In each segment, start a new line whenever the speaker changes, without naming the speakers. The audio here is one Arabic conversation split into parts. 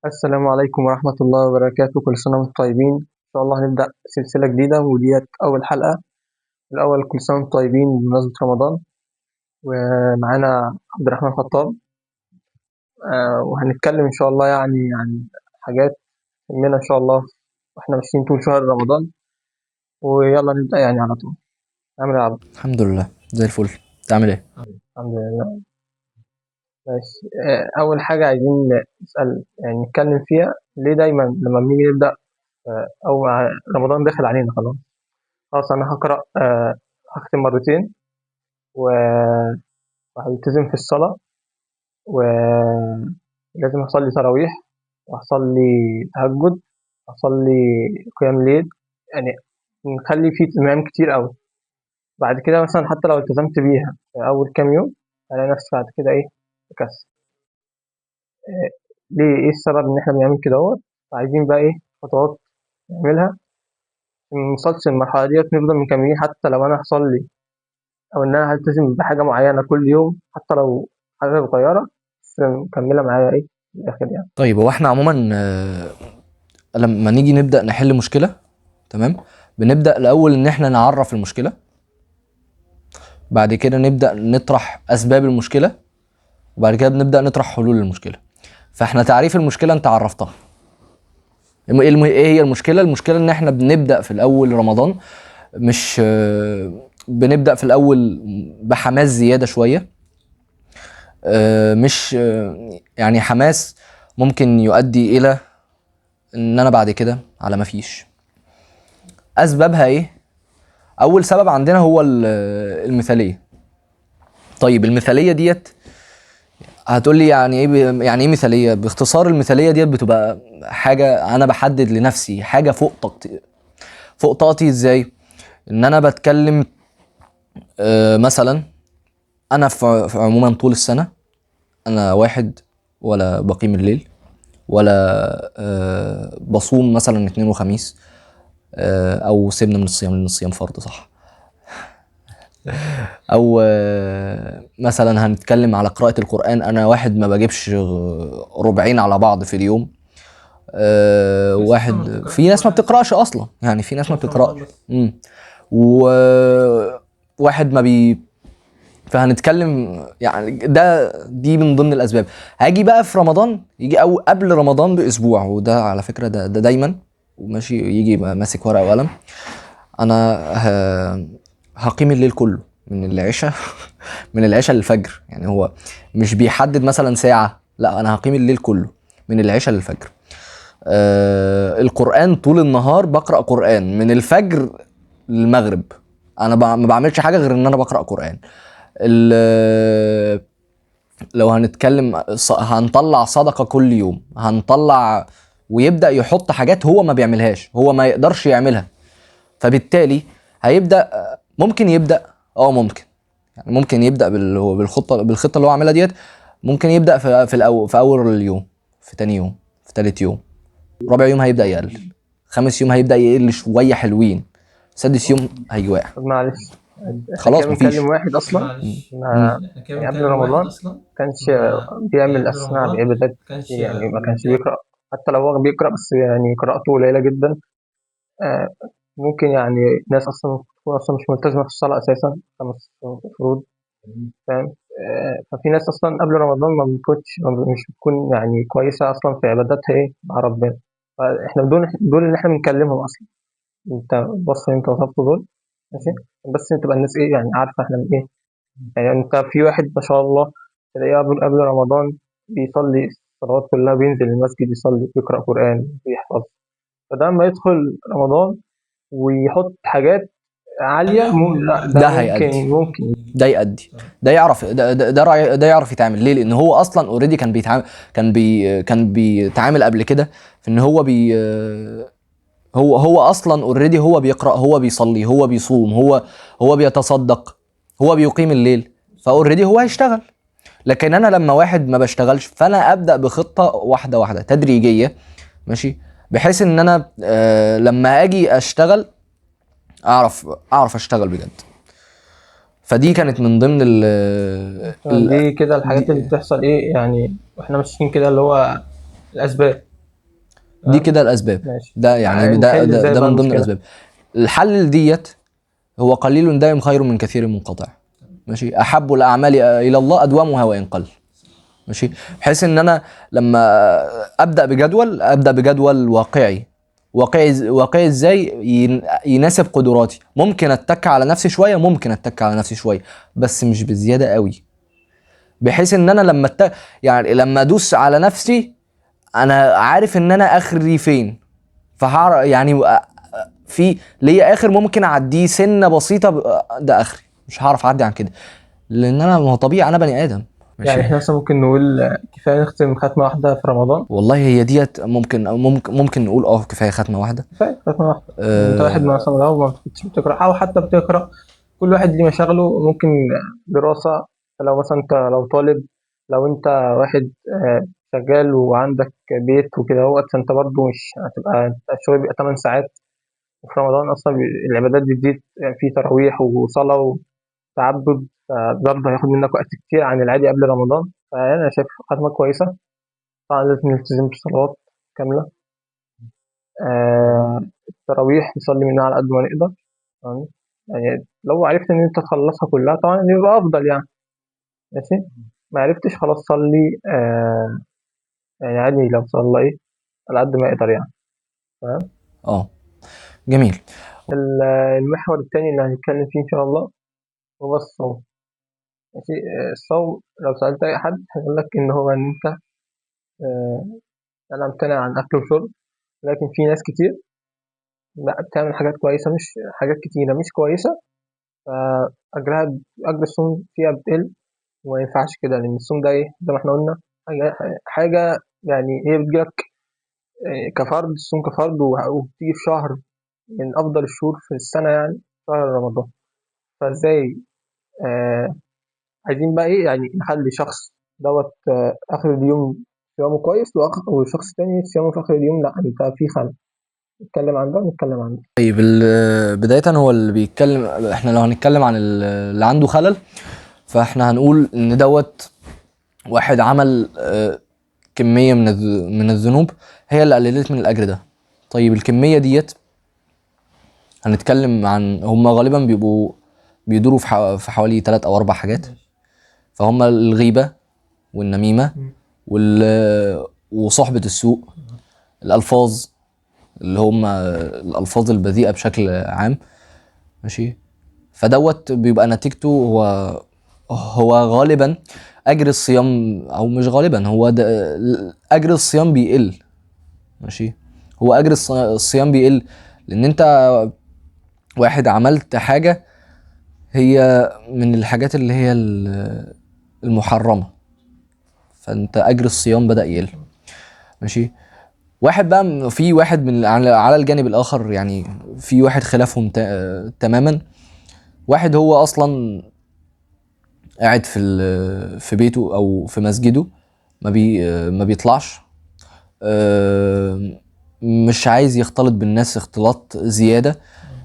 السلام عليكم ورحمة الله وبركاته، كل سنة وانتم طيبين. إن شاء الله هنبدأ سلسلة جديدة وديت أول حلقة. الأول كل سنة وانتم طيبين بمناسبة رمضان، ومعانا عبد الرحمن خطاب. وهنتكلم إن شاء الله يعني عن حاجات تهمنا إن شاء الله وإحنا ماشيين طول شهر رمضان. ويلا نبدأ يعني على طول. عامل إيه يا عبد؟
الحمد لله زي الفل. تعمل ايه؟
الحمد لله. ماشي. أول حاجة عايزين نسأل يعني نتكلم فيها، ليه دايما لما بنيجي نبدأ أو رمضان داخل علينا خلاص. خلاص أنا هقرأ، هختم مرتين وهلتزم في الصلاة، ولازم أصلي تراويح، وأصلي تهجد، أصلي قيام ليل. يعني نخلي فيه اهتمام كتير أوي. بعد كده مثلا حتى لو التزمت بيها في أول كام يوم، ألاقي نفسي بعد كده إيه، بكسل. آه، ليه؟ إيه السبب إن إحنا بنعمل كده هو؟ عايزين بقى إيه خطوات نعملها منوصلش للمرحلة ديت، نفضل مكملين حتى لو أنا هصلي أو إن أنا هلتزم بحاجة معينة كل يوم، حتى لو حاجة صغيرة بس مكملة معايا إيه في الآخر يعني.
طيب هو احنا عموما لما نيجي نبدأ نحل مشكلة، تمام، بنبدأ الأول إن احنا نعرف المشكلة، بعد كده نبدأ نطرح أسباب المشكلة، وبعد كده بنبدأ نطرح حلول المشكلة. فاحنا تعريف المشكلة انت عرفتها. ايه هي المشكلة؟ المشكلة ان احنا بنبدأ في الأول رمضان مش بنبدأ في الأول بحماس زيادة شوية، مش يعني حماس ممكن يؤدي إلى ان انا بعد كده على ما فيش. اسبابها ايه؟ اول سبب عندنا هو المثاليه. طيب المثاليه ديت هتقول لي يعني ايه؟ يعني ايه مثاليه؟ باختصار المثاليه ديت بتبقى حاجه انا بحدد لنفسي، حاجه فوق طاقتي. فوق طاقتي ازاي؟ ان انا بتكلم مثلا انا في عموما طول السنه انا واحد ولا بقيم الليل ولا بصوم مثلا اثنين وخميس، او سيبنا من الصيام لان الصيام فرض، صح؟ او مثلا هنتكلم على قراءة القرآن، انا واحد ما بجيبش ربعين على بعض في اليوم. واحد في ناس ما بتقرأش اصلا، يعني في ناس ما بتقرأش. وواحد ما بي فهنتكلم يعني دي من ضمن الاسباب. هاجي بقى في رمضان، يجي او قبل رمضان باسبوع، وده على فكرة ده دايما وماشي، يجي ماسك ورقة وقلم. انا هقيم الليل كله من العشاء من العشاء للفجر. يعني هو مش بيحدد مثلا ساعة، لا انا هقيم الليل كله من العشاء للفجر. القرآن طول النهار بقرأ قرآن من الفجر للمغرب. انا ما بعملش حاجة غير ان انا بقرأ قرآن. لو هنتكلم هنطلع صدقة كل يوم، هنطلع، ويبدأ يحط حاجات هو ما بيعملهاش، هو ما يقدرش يعملها. فبالتالي هيبدا، ممكن يبدا، ممكن، يعني ممكن يبدا بالخطه اللي هو عاملها ديت. ممكن يبدا في اول اليوم، في تاني يوم، في تالت يوم، رابع يوم هيبدا يقلل، خامس يوم هيبدا يقل شويه حلوين، سادس يوم هيجي واقع.
طب معلش، إحنا كده
خلاص
بنكلم
مفيش.
واحد أصلا
مم.
يعني قبل رمضان كانش بيعمل أثناء العبادات كتير، يعني ما كانش بيقرأ. حتى لو هو بيقرأ بس يعني قراءته قليلة جدا. آه، ممكن يعني ناس أصلا تكون أصلا مش ملتزمة في الصلاة أساسا، 5 فروض، فاهم. ففي ناس أصلا قبل رمضان مش بتكون يعني كويسة أصلا في عباداتها إيه مع ربنا. فإحنا دول اللي إحنا بنكلمهم أصلا. أنت بص أنت وصفت دول، ماشي، بس تبقى الناس إيه يعني عارفة إحنا من إيه. يعني أنت في واحد ما شاء الله تلاقيه قبل رمضان بيصلي الصلوات كلها، بينزل المسجد يصلي، يقرأ قرآن، بيحفظ. فده لما يدخل رمضان ويحط حاجات عالية، لا ده
ده
ممكن
هيأدي،
ممكن
ده يأدي، ده يعرف، ده يعرف يتعامل ليه؟ لان هو اصلا اوريدي كان بيتعامل، كان بيتعامل قبل كده في ان هو هو اصلا اوريدي هو بيقرا، هو بيصلي، هو بيصوم، هو بيتصدق، هو بيقيم الليل، فاوريدي هو هيشتغل. لكن انا لما واحد ما بشتغلش، فانا ابدا بخطه واحده واحده تدريجيه، ماشي، بحيث ان انا لما اجي اشتغل اعرف اشتغل بجد. فدي كانت من ضمن
دي كده الحاجات اللي
دي.
بتحصل إيه يعني، وإحنا ماشيين كده اللي هو الأسباب.
دي كده الاسباب.
ماشي.
ده يعني ده من ضمن الاسباب. الحل ديت هو قليل دائم خير من كثير منقطع. ماشي. احب الاعمال الى الله ادومها وان قل. ماشي. بحيث ان انا لما ابدا بجدول واقعي ازاي يناسب قدراتي. ممكن اتك على نفسي شويه، بس مش بزياده قوي، بحيث ان انا لما ادوس على نفسي انا عارف ان انا اخري فين، فهعرف يعني في ليا اخر ممكن اعديه سنه بسيطه، ده اخري، مش هعرف اعدي عن كده، لان انا ما هو طبيعي انا بني ادم. ماشي.
يعني احنا مثلا ممكن نقول كفايه نختم ختمه واحده في رمضان.
والله هي ديت ممكن نقول كفايه ختمه واحده.
كفايه ختمه واحده. انت واحد مثلا لو ما كنتش بتقرا او حتى بتقرا، كل واحد ليه مشاغله، ممكن دراسه. لو مثلا انت لو طالب، لو انت واحد شغال وعندك بيت وكده فانت برضه مش هتبقى الشغل بيبقى 8 ساعات. وفي رمضان اصلا العبادات بتزيد، في تراويح وصلاه وتعبد، فبرضه هياخد منك وقت كتير عن العادي قبل رمضان. فانا شايف ختمه كويسه. طبعا لازم نلتزم بصلوات كامله. التراويح نصلي منها على قد ما نقدر. تمام؟ يعني لو عرفت ان انت تخلصها كلها طبعا يبقى افضل يعني. ماشي. ما عرفتش خلاص صلي يعني عادي لو صلى على قد ما يقدر يعني. تمام.
جميل.
المحور التاني اللي هنتكلم فيه ان شاء الله هو الصوم. ماشي. الصوم لو سألت اي حد هيقول لك ان هو ان انت آه، انا امتنع عن اكل وشرب. لكن في ناس كتير لا بتعمل حاجات كويسة، مش حاجات كتيرة مش كويسة، فأجرها أجر الصوم فيها بتقل. وما ينفعش كده، لأن الصوم ده زي ما احنا قلنا حاجة يعني هي بتجيلك كفرد. الصوم كفرد وبتيجي في شهر من أفضل الشهور في السنة يعني شهر رمضان. فازاي عايزين بقى يعني نخلي شخص آخر اليوم صيامه كويس، وشخص تاني صيامه في آخر اليوم لا أنت في خلل. نتكلم عن ده ونتكلم عن ده.
طيب بداية هو اللي بيتكلم، احنا لو هنتكلم عن اللي عنده خلل، فاحنا هنقول ان واحد عمل كمية من الذنوب هي اللي قللت من الأجر ده. طيب الكمية ديت هنتكلم عن هم غالبا بيدوروا في حوالي 3 أو 4 حاجات. فهم الغيبة والنميمة وصحبة السوء، الألفاظ اللي هم الألفاظ البذيئة بشكل عام. ماشي. بيبقى نتيجته هو غالبا أجر الصيام، أو مش غالبا، هو أجر الصيام بيقل. ماشي. هو أجر الصيام بيقل لأن أنت واحد عملت حاجة هي من الحاجات اللي هي المحرمة، فأنت أجر الصيام بدأ يقل. ماشي. واحد بقى، في واحد من على الجانب الآخر، يعني في واحد خلافهم تماما. واحد هو أصلا قاعد في بيته أو في مسجده، ما بيطلعش، مش عايز يختلط بالناس اختلاط زيادة،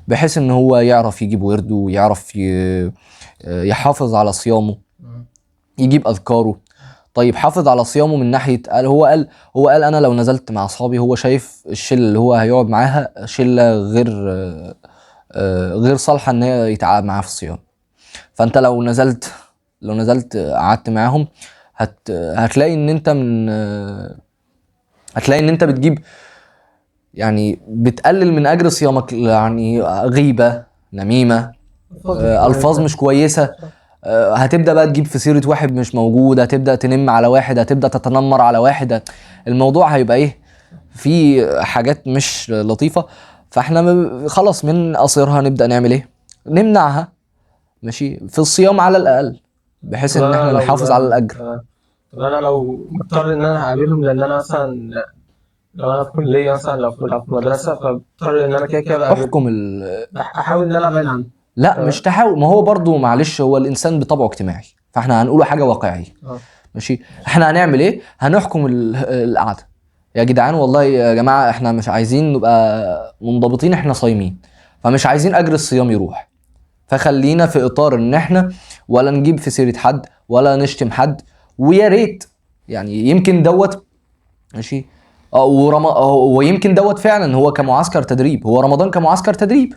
بحيث ان هو يعرف يجيب ورده ويعرف يحافظ على صيامه، يجيب اذكاره. طيب حافظ على صيامه من ناحية هو قال انا لو نزلت مع اصحابي، هو شايف الشلة اللي هو هيقعد معاها شلة غير صالحة ان هي يتعامل معاها في الصيام. فانت لو نزلت قعدت معاهم، هتلاقي ان انت بتجيب، يعني بتقلل من اجر صيامك، يعني غيبة، نميمة، الفاظ مش كويسة. هتبدأ بقى تجيب في سيرة واحد مش موجود، هتبدأ تنم على واحد، هتبدأ تتنمر على واحد. الموضوع هيبقى في حاجات مش لطيفة. فاحنا خلاص من قصيرها نبدأ نعمل نمنعها. ماشي. في الصيام على الأقل، بحيث ان احنا نحافظ على الأجر.
طب انا لو مضطر ان انا هقابلهم، لان انا مثلا لو انا في كليه مثلا، لو في مدرسه، فاضطر ان انا كده
احكم
احاول ان انا ابعد عنه.
لا مش تحاول، ما هو برضو معلش، هو الانسان بطبعه اجتماعي، فاحنا هنقوله حاجه واقعيه. ماشي. احنا هنعمل هنحكم القعده. يا جدعان والله يا جماعه احنا مش عايزين نبقى منضبطين، احنا صايمين، فمش عايزين اجر الصيام يروح، فخلينا في اطار ان احنا ولا نجيب في سيره حد ولا نشتم حد. ويا ريت يعني يمكن ماشي ويمكن دوت فعلا هو كمعسكر تدريب، هو رمضان كمعسكر تدريب،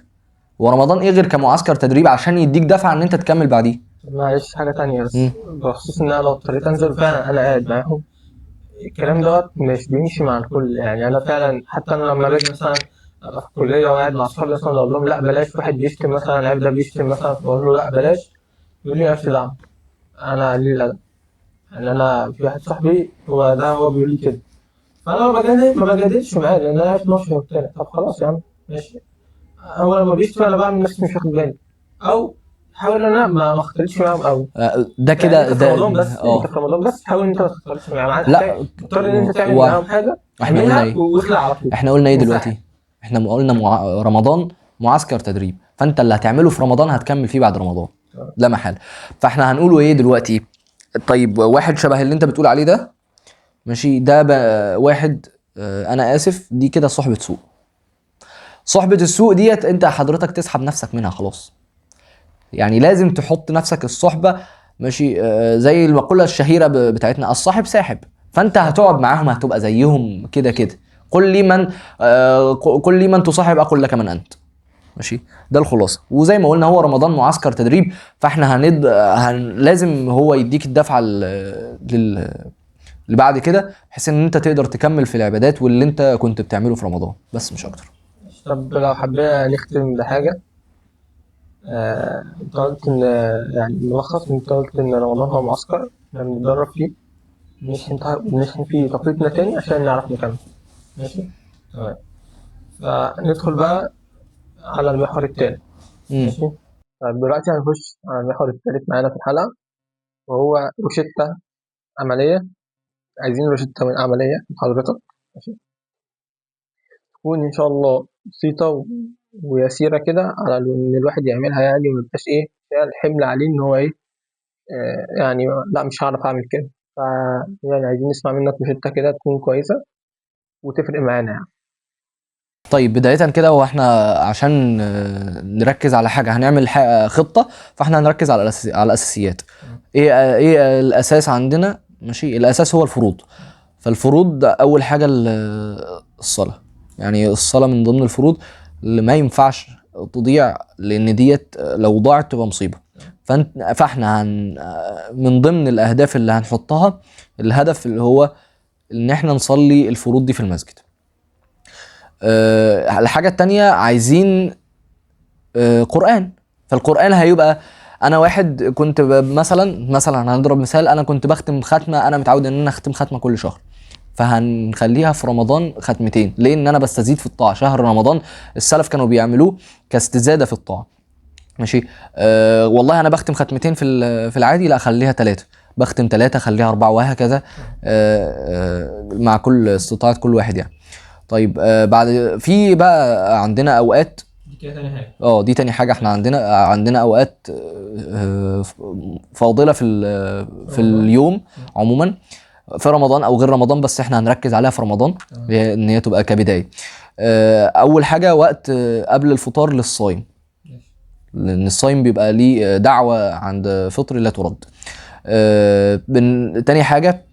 ورمضان ايه غير كمعسكر تدريب عشان يديك دفعه ان انت تكمل بعديه.
معلش حاجة تانية بس، بخصوص إن أنا لو اضطريت أنزل فعلا أنا قاعد معاهم، الكلام دوت مش بيمشي مع الكل. يعني أنا فعلا حتى أنا لما باجي مثلا أبقى في الكلية وقاعد مع أصحابي مثلا أقول لهم لا بلاش، واحد بيشتم مثلا العيب ده بيشتم مثلا، فأقول له لا بلاش، يقول لي مالكش دعوة، أنا قليل الأدب. يعني أنا في واحد صاحبي هو بيقول لي كده، فأنا ما بجادلش معاه لأن أنا عارف إن هو مش هيقتنع. طب خلاص يا عم ماشي، هو لما بيشتم أنا بعمل نفسي مش واخد بالي، أو حاول أنا ما اختلطش معاهم أوي.
ده
يعني
كده
انت في رمضان بس، انت في رمضان بس حاول ان انت ما تختلطش معاهم.
لا
تضطر ان انت تعمل معاهم حاجه
احنا قلنا
اعملها
ايه؟
واخلع على طول
احنا قلنا ايه
انسحب.
دلوقتي؟ احنا قلنا رمضان معسكر تدريب، فانت اللي هتعمله في رمضان هتكمل فيه بعد رمضان، لا محال. فاحنا هنقوله ايه دلوقتي؟ طيب واحد شبه اللي انت بتقول عليه ده، ماشي، ده واحد انا اسف، دي كده صحبة سوء. صحبة السوء ديت انت حضرتك تسحب نفسك منها خلاص. يعني لازم تحط نفسك الصحبة، ماشي، زي المقولة الشهيرة بتاعتنا الصاحب ساحب. فانت هتقعد معاهم هتبقى زيهم كده كده. قل لي من قل لي من تصاحب اقول لك من انت. ماشي، ده الخلاصه. وزي ما قلنا هو رمضان معسكر تدريب، فاحنا لازم هو يديك الدفعه لل... اللي بعد كده، بحيث ان انت تقدر تكمل في العبادات واللي انت كنت بتعمله في رمضان، بس مش اكتر.
طب لو حبينا نختم بحاجه، انت قلت ان يعني ملخص، انت قلت ان رمضان هو معسكر احنا بنتدرب فيه، نشحن فيه طاقتنا تاني عشان نعرف نكمل. ماشي تمام. فندخل بقى على المحور التاني. ماشي. طيب دلوقتي هنخش على المحور التالت معانا في الحلقه، وهو روشتة عملية. عايزين روشتة من عملية من حضرتك، ماشي، تكون إن شاء الله بسيطة ويسيرة كده على إن الواحد يعملها، يعني ميبقاش إيه فيها الحمل عليه إن هو إيه يعني لأ مش هعرف أعمل كده. ف يعني عايزين نسمع منك روشتة كده تكون كويسة وتفرق معانا يعني.
طيب بداية كده، هو احنا عشان نركز على حاجة هنعمل خطة، فاحنا هنركز على على الأساسيات. ايه الأساس عندنا؟ ماشي، الأساس هو الفروض. فالفروض ده أول حاجة الصلاة. يعني الصلاة من ضمن الفروض اللي ما ينفعش تضيع، لأن ديت لو ضاعت تبقى مصيبة. فاحنا من ضمن الأهداف اللي هنحطها، الهدف اللي هو إن احنا نصلي الفروض دي في المسجد. الحاجة التانية عايزين قرآن. فالقرآن هيبقى، انا واحد كنت مثلا هنضرب مثال، انا كنت بختم ختمة، انا متعود ان انا اختم ختمة كل شهر، فهنخليها في رمضان ختمتين. ليه؟ ان انا بستزيد في الطاعة. شهر رمضان السلف كانوا بيعملوه كاستزادة في الطاعة. ماشي. والله انا بختم ختمتين في العادي، لا خليها 3، بختم 3 خليها 4، وهكذا مع كل استطاعة كل واحد يعني. طيب بعد في بقى عندنا اوقات،
دي كده تاني حاجة.
دي تاني حاجة. احنا عندنا اوقات فاضلة في اليوم عموما، في رمضان او غير رمضان، بس احنا هنركز عليها في رمضان ان هي تبقى كبداية. اول حاجة وقت قبل الفطار للصايم، لان الصايم بيبقى ليه دعوة عند فطر لا ترد. تاني حاجة،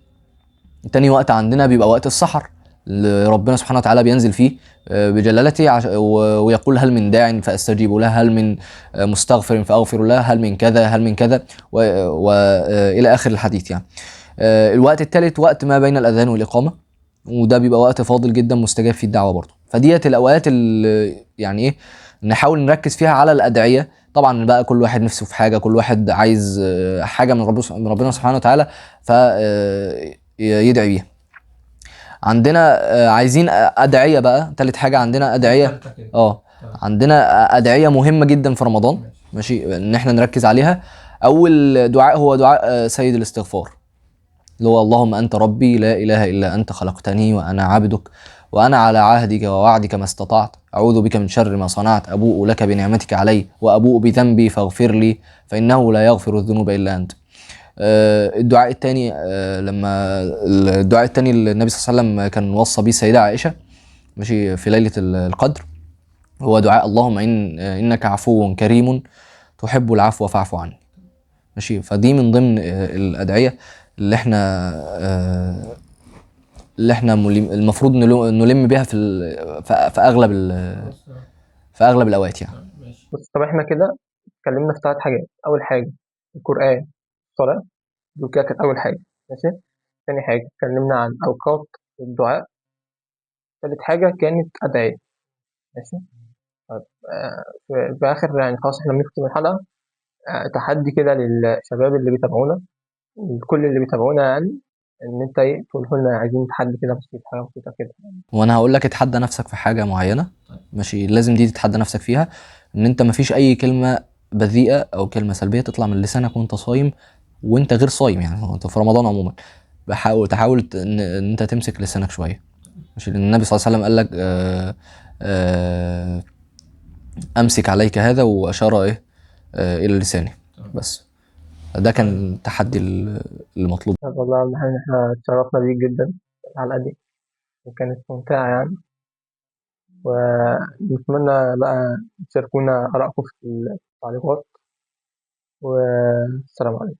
تاني وقت عندنا بيبقى وقت السحر، اللي ربنا سبحانه وتعالى بينزل فيه بجلالته ويقول هل من داع فاستجيب له، هل من مستغفر فاغفر له، هل من كذا، هل من كذا، والى اخر الحديث يعني. الوقت الثالث وقت ما بين الاذان والاقامه، وده بيبقى وقت فاضل جدا مستجاب فيه الدعوه برضه. فديت الاوقات اللي يعني ايه نحاول نركز فيها على الادعيه. طبعا بقى كل واحد نفسه في حاجه، كل واحد عايز حاجه من ربنا سبحانه وتعالى، ف يدعي بيها. عندنا عايزين ادعيه بقى. تالت حاجه عندنا ادعيه. عندنا ادعيه مهمه جدا في رمضان، ماشي، ان احنا نركز عليها. اول دعاء هو دعاء سيد الاستغفار، اللي هو اللهم انت ربي لا اله الا انت خلقتني وانا عبدك وانا على عهدك ووعدك ما استطعت، اعوذ بك من شر ما صنعت، ابوء لك بنعمتك علي وابوء بذنبي فاغفر لي فانه لا يغفر الذنوب الا انت. الدعاء الثاني الدعاء الثاني اللي النبي صلى الله عليه وسلم كان وصى بيه السيدة عائشة، ماشي، في ليلة القدر، هو دعاء اللهم انك عفو كريم تحب العفو فاعف عني. ماشي. فدي من ضمن الأدعية اللي احنا اللي احنا المفروض نلم بيها في اغلب الاوقات يعني.
بص، طب احنا كده اتكلمنا في 3 حاجات. اول حاجه القران، الصلاه، دول كده كانت اول حاجه. ماشي. تاني حاجه اتكلمنا عن اوقات الدعاء. تالت حاجه كانت ادعيه. ماشي. طيب في اخر يعني خلاص احنا بنختم الحلقه. تحدي كده للشباب اللي بيتابعونا، لكل اللي بيتابعونا يعني، ان انت ايه تقول لنا عايزين تحدي كده بسيط، حاجه بسيطه كده.
وانا هقول لك اتحدى نفسك في حاجه معينه. ماشي، لازم دي تتحدى نفسك فيها، ان انت مفيش اي كلمه بذيئه او كلمه سلبيه تطلع من لسانك وانت صايم وانت غير صايم، يعني هو انت في رمضان عموما تحاول ان انت تمسك لسانك شويه. ماشي، لان النبي صلى الله عليه وسلم قال لك امسك عليك هذا، واشار ايه الى لسانه. بس ده كان التحدي المطلوب.
طب والله أهم حاجة إن احنا اتشرفنا بيك جدا في الحلقه دي، وكانت ممتعه يعني. ونتمنى بقى تشاركونا آرائكم في التعليقات. والسلام عليكم.